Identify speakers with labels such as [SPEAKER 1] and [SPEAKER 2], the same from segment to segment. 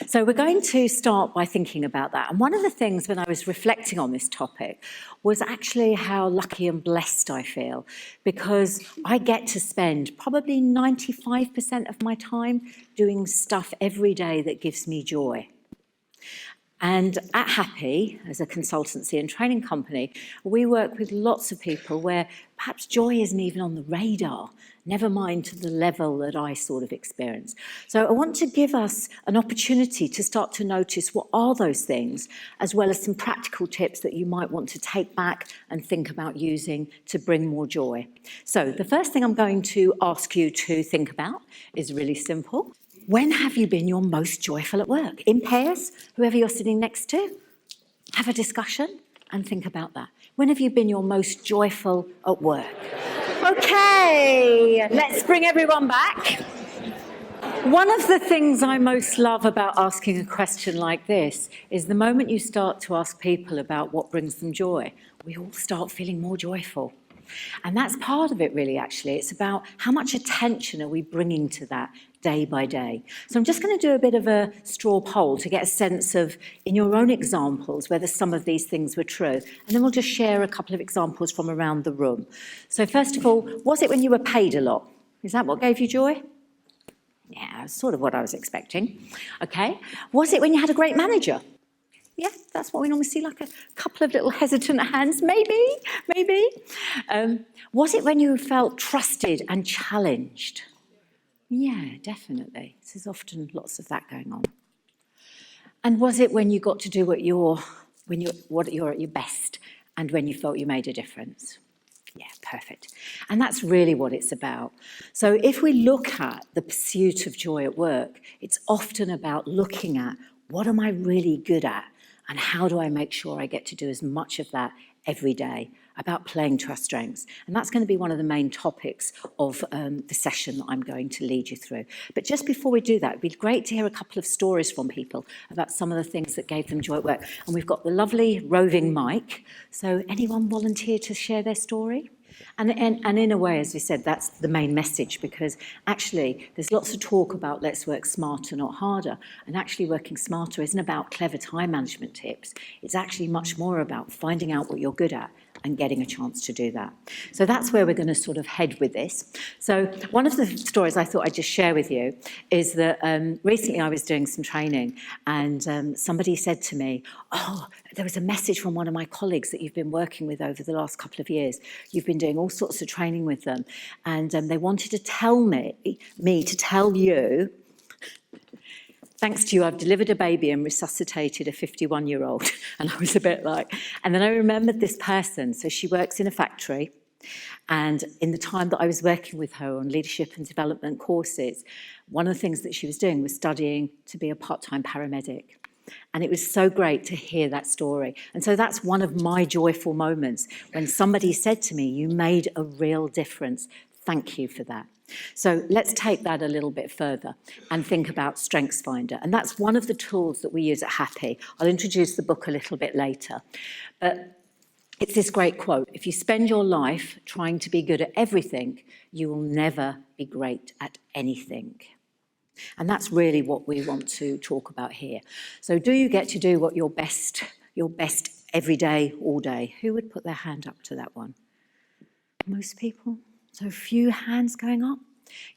[SPEAKER 1] So we're going to start by thinking about that. And one of the things when I was reflecting on this topic was actually how lucky and blessed I feel, because I get to spend probably 95% of my time doing stuff every day that gives me joy. And at Happy, as a consultancy and training company, we work with lots of people where perhaps joy isn't even on the radar, never mind to the level that I sort of experience. So I want to give us an opportunity to start to notice what are those things, as well as some practical tips that you might want to take back and think about using to bring more joy. So the first thing I'm going to ask you to think about is really simple. When have you been your most joyful at work? In pairs, whoever you're sitting next to, have a discussion and think about that. When have you been your most joyful at work? Okay, let's bring everyone back. One of the things I most love about asking a question like this is the moment you start to ask people about what brings them joy, we all start feeling more joyful. And that's part of it, really, actually. It's about how much attention are we bringing to that day by day. So I'm just going to do a bit of a straw poll to get a sense of, in your own examples, whether some of these things were true. And then we'll just share a couple of examples from around the room. So first of all, was it when you were paid a lot? Is that what gave you joy? Yeah, sort of what I was expecting. Okay. Was it when you had a great manager? Yeah, that's what we normally see, like a couple of little hesitant hands, maybe. Was it when you felt trusted and challenged? Yeah, definitely. There's often lots of that going on. And was it when you got to do what you're at your best and when you felt you made a difference? Yeah, perfect. And that's really what it's about. So if we look at the pursuit of joy at work, it's often about looking at what am I really good at? And how do I make sure I get to do as much of that every day, about playing to our strengths? And that's going to be one of the main topics of the session that I'm going to lead you through. But just before we do that, it'd be great to hear a couple of stories from people about some of the things that gave them joy at work. And we've got the lovely roving mic. So anyone volunteer to share their story? And in a way, as we said, that's the main message, because actually there's lots of talk about let's work smarter, not harder. And actually working smarter isn't about clever time management tips. It's actually much more about finding out what you're good at and getting a chance to do that. So that's where we're going to sort of head with this. So one of the stories I thought I'd just share with you is that recently I was doing some training and somebody said to me, oh, there was a message from one of my colleagues that you've been working with over the last couple of years. You've been doing all sorts of training with them. And they wanted to tell me to tell you, thanks to you, I've delivered a baby and resuscitated a 51-year-old. And I was a bit like, and then I remembered this person. So she works in a factory. And in the time that I was working with her on leadership and development courses, one of the things that she was doing was studying to be a part-time paramedic. And it was so great to hear that story. And so that's one of my joyful moments when somebody said to me, you made a real difference. Thank you for that. So let's take that a little bit further and think about StrengthsFinder. And that's one of the tools that we use at Happy. I'll introduce the book a little bit later. But it's this great quote: if you spend your life trying to be good at everything, you will never be great at anything. And that's really what we want to talk about here. So do you get to do what your best every day, all day? Who would put their hand up to that one? Most people? So a few hands going up.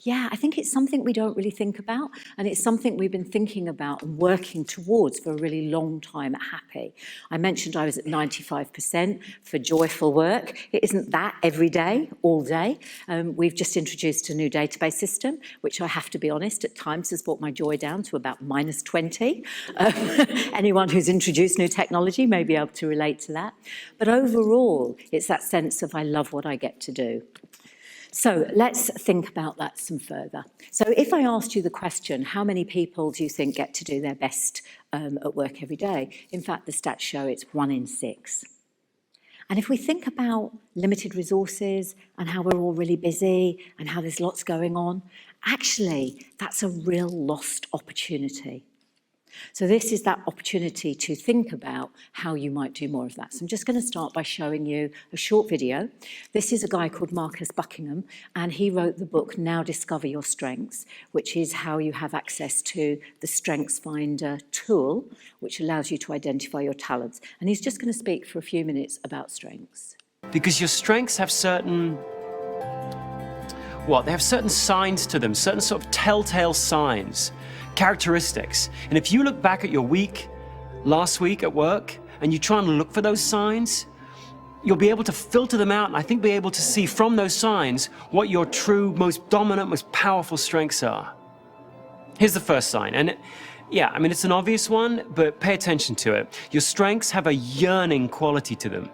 [SPEAKER 1] Yeah, I think it's something we don't really think about, and it's something we've been thinking about and working towards for a really long time at Happy. I mentioned I was at 95% for joyful work. It isn't that every day, all day. We've just introduced a new database system, which I have to be honest, at times has brought my joy down to about -20. Anyone who's introduced new technology may be able to relate to that. But overall, it's that sense of I love what I get to do. So let's think about that some further. So if I asked you the question, how many people do you think get to do their best at work every day? In fact, the stats show it's 1 in 6. And if we think about limited resources and how we're all really busy and how there's lots going on, actually, that's a real lost opportunity. So this is that opportunity to think about how you might do more of that. So I'm just going to start by showing you a short video. This is a guy called Marcus Buckingham, and he wrote the book Now Discover Your Strengths, which is how you have access to the Strengths Finder tool, which allows you to identify your talents. And he's just going to speak for a few minutes about strengths.
[SPEAKER 2] Because your strengths have certain they have certain signs to them, certain sort of telltale signs, characteristics. And if you look back at your week, last week at work, and you try and look for those signs, you'll be able to filter them out and I think be able to see from those signs what your true, most dominant, most powerful strengths are. Here's the first sign. And yeah, I mean, it's an obvious one, but pay attention to it. Your strengths have a yearning quality to them.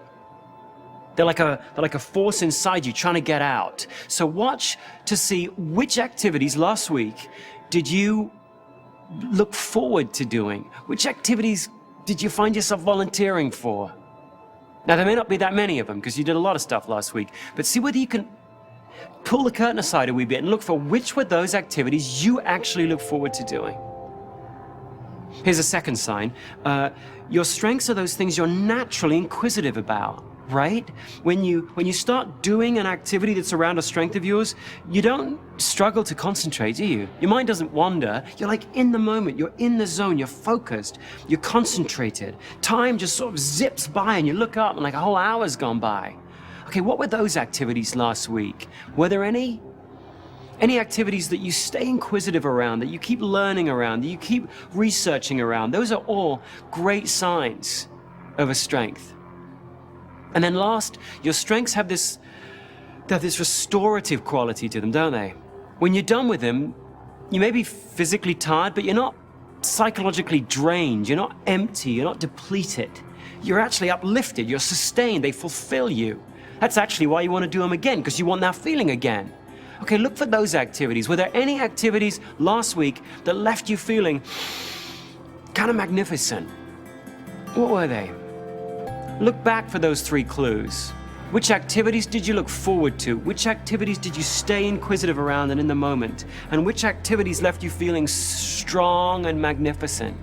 [SPEAKER 2] They're like a force inside you trying to get out. So watch to see which activities last week did you look forward to doing? Which activities did you find yourself volunteering for? Now, there may not be that many of them because you did a lot of stuff last week, but see whether you can pull the curtain aside a wee bit and look for which were those activities you actually look forward to doing. Here's a second sign. Your strengths are those things you're naturally inquisitive about. Right? When you start doing an activity that's around a strength of yours, you don't struggle to concentrate, do you? Your mind doesn't wander. You're like in the moment, you're in the zone, you're focused, you're concentrated. Time just sort of zips by and you look up and like a whole hour's gone by. Okay, what were those activities last week? Were there any activities that you stay inquisitive around, that you keep learning around, that you keep researching around? Those are all great signs of a strength. And then last, your strengths have this restorative quality to them, don't they? When you're done with them, you may be physically tired, but you're not psychologically drained, you're not empty, you're not depleted. You're actually uplifted, you're sustained, they fulfill you. That's actually why you want to do them again, because you want that feeling again. Okay, look for those activities. Were there any activities last week that left you feeling kind of magnificent? What were they? Look back for those 3 clues. Which activities did you look forward to? Which activities did you stay inquisitive around and in the moment? And which activities left you feeling strong and magnificent?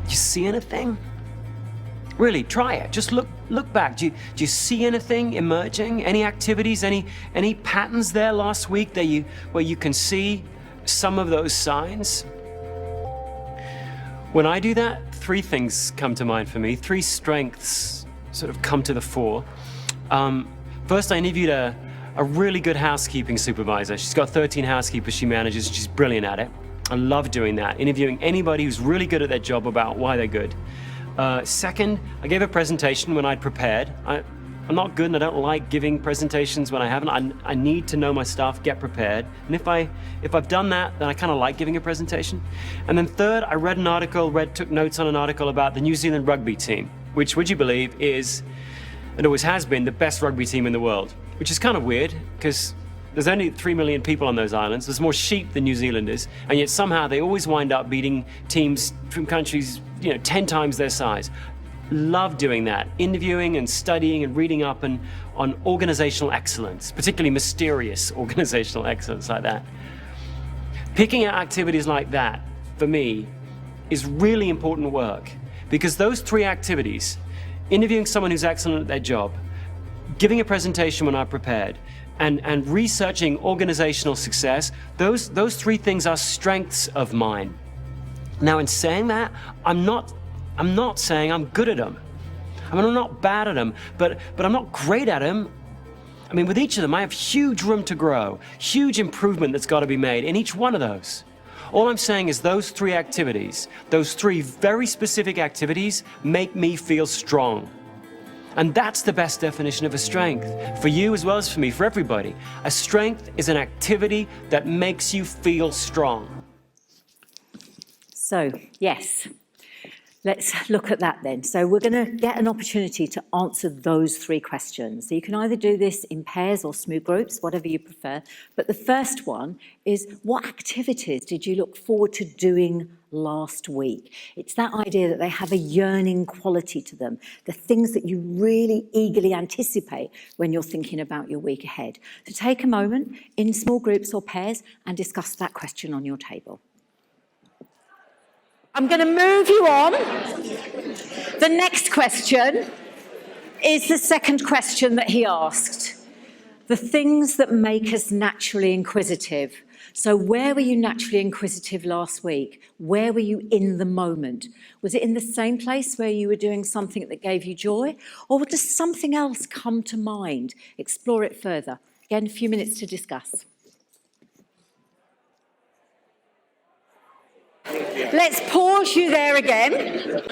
[SPEAKER 2] You see anything? Really, try it. Just look back. Do you see anything emerging? Any activities, any patterns there last week that where you can see some of those signs? When I do that, 3 things come to mind for me. 3 strengths sort of come to the fore. First, I interviewed a really good housekeeping supervisor. She's got 13 housekeepers she manages. She's brilliant at it. I love doing that, interviewing anybody who's really good at their job about why they're good. Second, I gave a presentation when I'd prepared. I'm not good and I don't like giving presentations when I haven't. I need to know my stuff, get prepared. And if I've done that, then I kind of like giving a presentation. And then third, I read an article, took notes on an article about the New Zealand rugby team, which, would you believe, is, and always has been, the best rugby team in the world. Which is kind of weird, because there's only 3 million people on those islands. There's more sheep than New Zealanders, and yet somehow they always wind up beating teams from countries, 10 times their size. Love doing that, interviewing and studying and reading up on organizational excellence, particularly mysterious organizational excellence like that. Picking out activities like that, for me, is really important work, because those 3 activities, interviewing someone who's excellent at their job, giving a presentation when I'm prepared, and researching organizational success, those 3 things are strengths of mine. Now, in saying that, I'm not saying I'm good at them. I mean, I'm not bad at them, but I'm not great at them. I mean, with each of them, I have huge room to grow, huge improvement that's got to be made in each one of those. All I'm saying is those 3 activities, those 3 very specific activities, make me feel strong. And that's the best definition of a strength, for you as well as for me, for everybody. A strength is an activity that makes you feel strong.
[SPEAKER 1] So, yes. Let's look at that then. So we're going to get an opportunity to answer those 3 questions. So you can either do this in pairs or smooth groups, whatever you prefer. But the first one is, what activities did you look forward to doing last week? It's that idea that they have a yearning quality to them, the things that you really eagerly anticipate when you're thinking about your week ahead. So take a moment in small groups or pairs and discuss that question on your table. I'm going to move you on. The next question is the second question that he asked. The things that make us naturally inquisitive. So where were you naturally inquisitive last week? Where were you in the moment? Was it in the same place where you were doing something that gave you joy? Or does something else come to mind? Explore it further. Again, a few minutes to discuss. Let's pause you there again.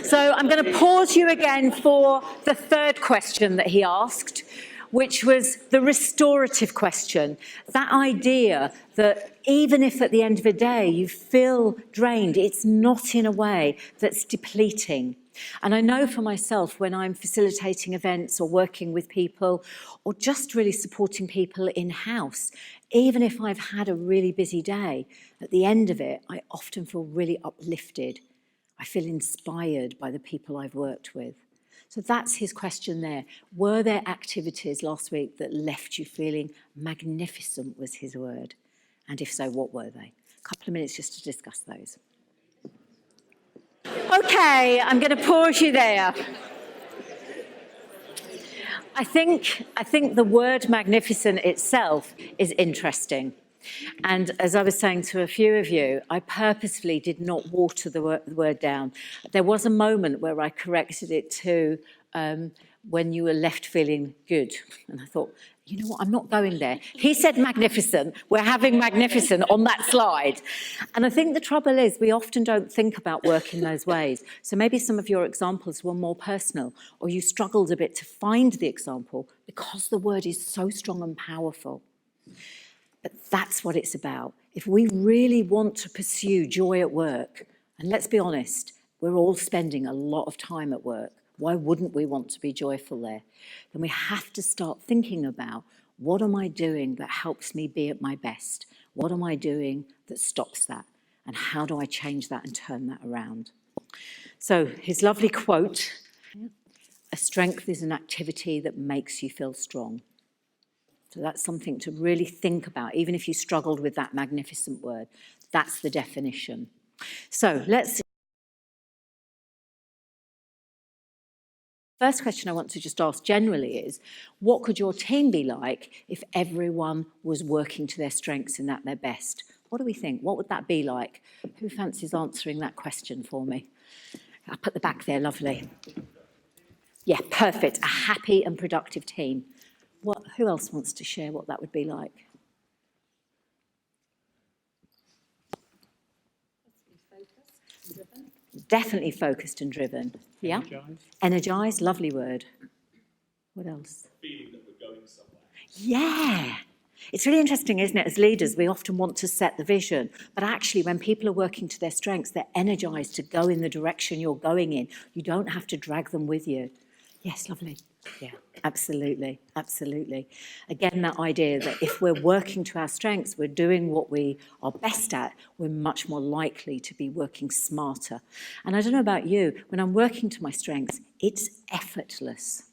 [SPEAKER 1] So I'm going to pause you again for the third question that he asked, which was the restorative question. That idea that even if at the end of a day you feel drained, it's not in a way that's depleting. And I know for myself, when I'm facilitating events or working with people or just really supporting people in-house, even if I've had a really busy day, at the end of it, I often feel really uplifted. I feel inspired by the people I've worked with. So that's his question there. Were there activities last week that left you feeling magnificent, was his word? And if so, what were they? A couple of minutes just to discuss those. Okay, I'm going to pause you there. I think the word magnificent itself is interesting. And as I was saying to a few of you, I purposefully did not water the word down. There was a moment where I corrected it to when you were left feeling good. And I thought, you know what, I'm not going there. He said magnificent. We're having magnificent on that slide. And I think the trouble is we often don't think about work in those ways. So maybe some of your examples were more personal, or you struggled a bit to find the example because the word is so strong and powerful. But that's what it's about. If we really want to pursue joy at work, and let's be honest, we're all spending a lot of time at work. Why wouldn't we want to be joyful there? Then we have to start thinking about, what am I doing that helps me be at my best? What am I doing that stops that? And how do I change that and turn that around? So his lovely quote, a strength is an activity that makes you feel strong. So that's something to really think about, even if you struggled with that magnificent word. That's the definition. So first question I want to just ask generally is, what could your team be like if everyone was working to their strengths and at their best? What do we think? What would that be like? Who fancies answering that question for me? I'll put the back there, lovely. Yeah, perfect. A happy and productive team. Who else wants to share what that would be like? Definitely focused and driven. Yeah. Energized, lovely word. What else?
[SPEAKER 3] Feeling that we're going somewhere.
[SPEAKER 1] Yeah. It's really interesting, isn't it? As leaders, we often want to set the vision, but actually when people are working to their strengths, they're energized to go in the direction you're going in. You don't have to drag them with you. Yes, lovely. Yeah, absolutely, absolutely. Again, that idea that if we're working to our strengths, we're doing what we are best at, we're much more likely to be working smarter. And I don't know about you, when I'm working to my strengths, it's effortless.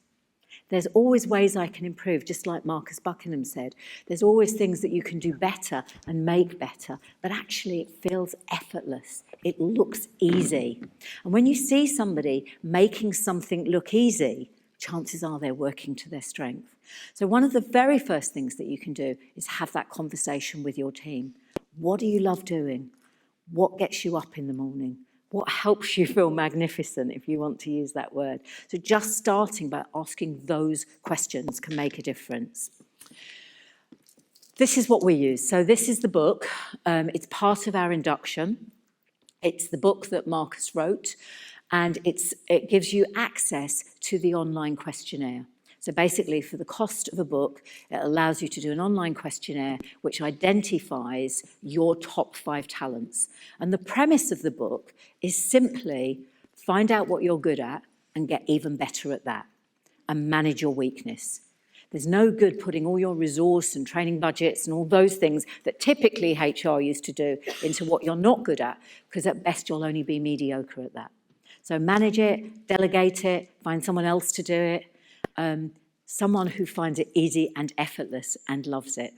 [SPEAKER 1] There's always ways I can improve, just like Marcus Buckingham said. There's always things that you can do better and make better, but actually it feels effortless. It looks easy. And when you see somebody making something look easy, chances are they're working to their strength. So one of the very first things that you can do is have that conversation with your team. What do you love doing? What gets you up in the morning? What helps you feel magnificent, if you want to use that word? So just starting by asking those questions can make a difference. This is what we use. So this is the book. It's part of our induction. It's the book that Marcus wrote, and it gives you access to the online questionnaire. So basically, for the cost of a book, it allows you to do an online questionnaire which identifies your top 5 talents. And the premise of the book is simply find out what you're good at and get even better at that, and manage your weakness. There's no good putting all your resource and training budgets and all those things that typically HR used to do into what you're not good at, because at best you'll only be mediocre at that. So manage it, delegate it, find someone else to do it. Someone who finds it easy and effortless and loves it.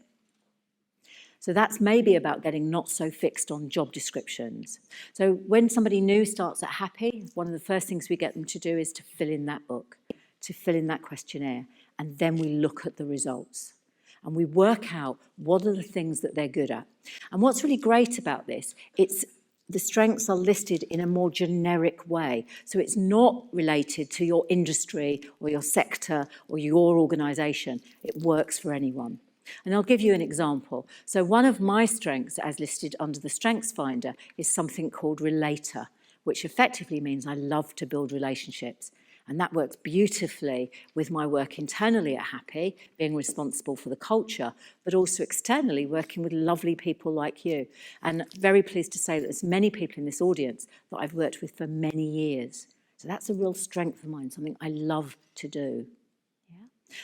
[SPEAKER 1] So that's maybe about getting not so fixed on job descriptions. So when somebody new starts at Happy, one of the first things we get them to do is to fill in that book, to fill in that questionnaire, and then we look at the results. And we work out what are the things that they're good at. And what's really great about this, the strengths are listed in a more generic way. So it's not related to your industry or your sector or your organisation. It works for anyone. And I'll give you an example. So one of my strengths, as listed under the Strengths Finder, is something called relator, which effectively means I love to build relationships. And that works beautifully with my work internally at Happy, being responsible for the culture, but also externally working with lovely people like you. And very pleased to say that there's many people in this audience that I've worked with for many years. So that's a real strength of mine, something I love to do.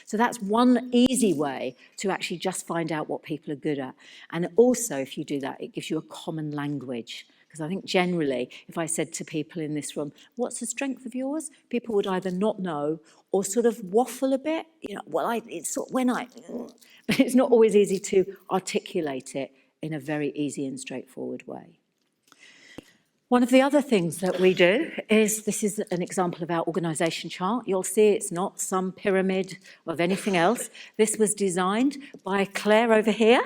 [SPEAKER 1] So that's one easy way to actually just find out what people are good at. And also, if you do that, it gives you a common language. Because I think generally, if I said to people in this room, what's the strength of yours? People would either not know or sort of waffle a bit. You know, well, it's sort of when I... But it's not always easy to articulate it in a very easy and straightforward way. One of the other things that we do is, this is an example of our organisation chart. You'll see it's not some pyramid of anything else. This was designed by Claire over here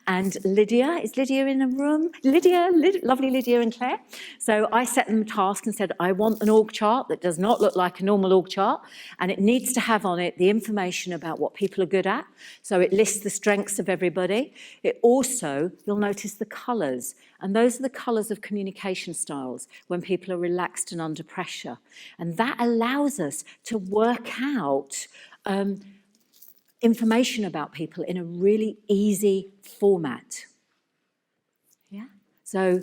[SPEAKER 1] and Lydia. Is Lydia in the room? Lovely Lydia and Claire. So I set them a task and said, I want an org chart that does not look like a normal org chart, and it needs to have on it the information about what people are good at. So it lists the strengths of everybody. It also, you'll notice the colours. And those are the colours of communication styles when people are relaxed and under pressure. And that allows us to work out information about people in a really easy format. Yeah. So,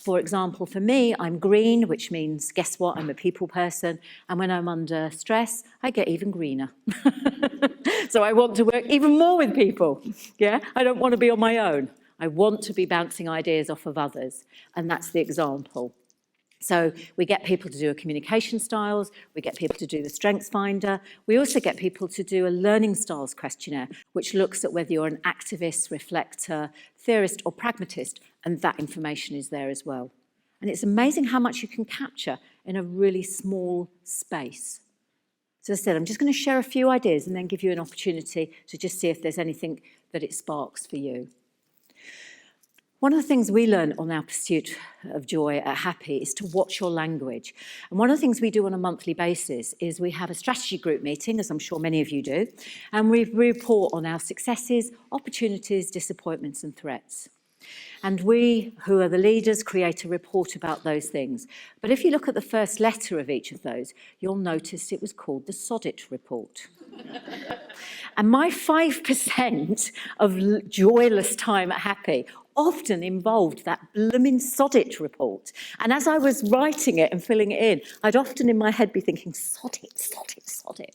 [SPEAKER 1] for example, for me, I'm green, which means, guess what, I'm a people person. And when I'm under stress, I get even greener. So I want to work even more with people. Yeah. I don't want to be on my own. I want to be bouncing ideas off of others, and that's the example. So we get people to do a communication styles, we get people to do the Strengths Finder, we also get people to do a learning styles questionnaire, which looks at whether you're an activist, reflector, theorist, or pragmatist, and that information is there as well. And it's amazing how much you can capture in a really small space. So as I said, I'm just going to share a few ideas and then give you an opportunity to just see if there's anything that it sparks for you. One of the things we learn on our pursuit of joy at Happy is to watch your language. And one of the things we do on a monthly basis is we have a strategy group meeting, as I'm sure many of you do, and we report on our successes, opportunities, disappointments and threats. And we, who are the leaders, create a report about those things. But if you look at the first letter of each of those, you'll notice it was called the Sodit report. And my 5% of joyless time at Happy often involved that blooming Sodit report. And as I was writing it and filling it in, I'd often in my head be thinking, Sodit, Sodit, Sodit.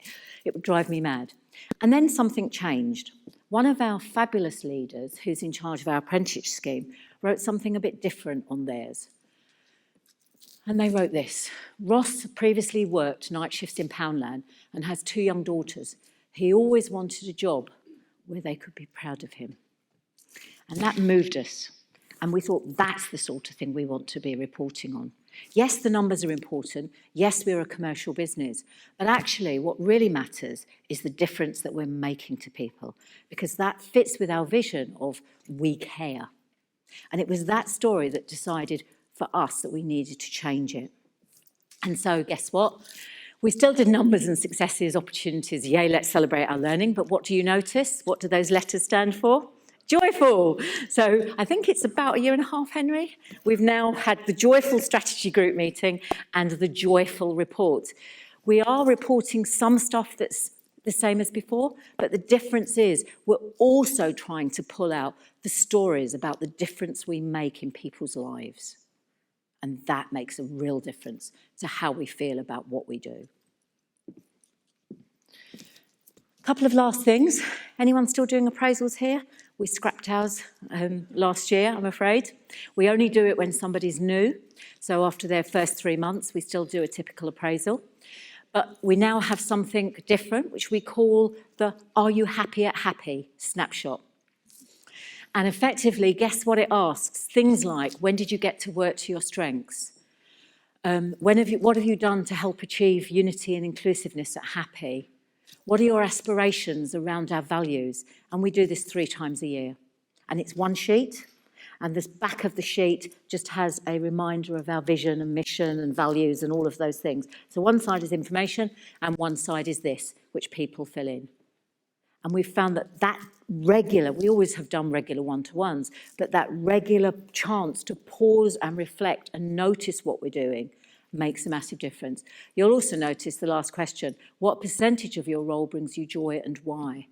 [SPEAKER 1] It would drive me mad. And then something changed. One of our fabulous leaders, who's in charge of our apprenticeship scheme, wrote something a bit different on theirs. And they wrote this: Ross previously worked night shifts in Poundland and has 2 young daughters. He always wanted a job where they could be proud of him. And that moved us. And we thought that's the sort of thing we want to be reporting on. Yes, the numbers are important. Yes, we're a commercial business. But actually, what really matters is the difference that we're making to people, because that fits with our vision of we care. And it was that story that decided for us that we needed to change it. And so guess what? We still did numbers and successes, opportunities. Yay, let's celebrate our learning. But what do you notice? What do those letters stand for? Joyful. So I think it's about 1.5 years, Henry. We've now had the joyful strategy group meeting and the joyful report. We are reporting some stuff that's the same as before, but the difference is we're also trying to pull out the stories about the difference we make in people's lives. And that makes a real difference to how we feel about what we do. A couple of last things. Anyone still doing appraisals here? We scrapped ours last year, I'm afraid. We only do it when somebody's new. So after their first 3 months, we still do a typical appraisal. But we now have something different, which we call the Are You Happy at Happy snapshot. And effectively, guess what it asks? Things like, when did you get to work to your strengths? What have you done to help achieve unity and inclusiveness at Happy? What are your aspirations around our values? And we do this 3 times a year. And it's one sheet, and the back of the sheet just has a reminder of our vision and mission and values and all of those things. So one side is information, and one side is this, which people fill in. And we've found that regular, we always have done regular one-to-ones, but that regular chance to pause and reflect and notice what we're doing makes a massive difference. You'll also notice the last question, what percentage of your role brings you joy and why?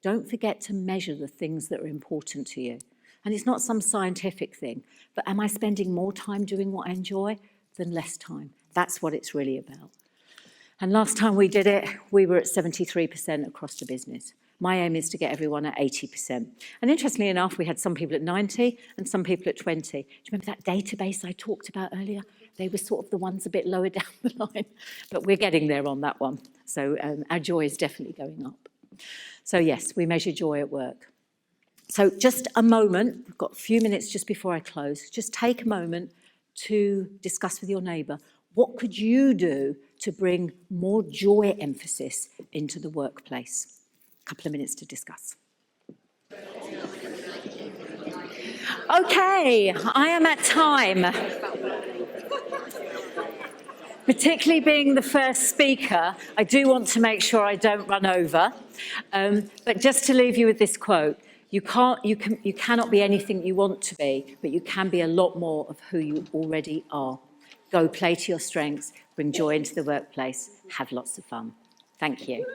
[SPEAKER 1] Don't forget to measure the things that are important to you. And it's not some scientific thing, but am I spending more time doing what I enjoy than less time? That's what it's really about. And last time we did it, we were at 73% across the business. My aim is to get everyone at 80%. And interestingly enough, we had some people at 90 and some people at 20. Do you remember that database I talked about earlier? They were sort of the ones a bit lower down the line, but we're getting there on that one. So our joy is definitely going up. So yes, we measure joy at work. So just a moment, we've got a few minutes just before I close. Just take a moment to discuss with your neighbour, what could you do to bring more joy emphasis into the workplace? A couple of minutes to discuss. Okay, I am at time. Particularly being the first speaker, I do want to make sure I don't run over. But just to leave you with this quote, you cannot be anything you want to be, but you can be a lot more of who you already are. Go play to your strengths, bring joy into the workplace, have lots of fun. Thank you.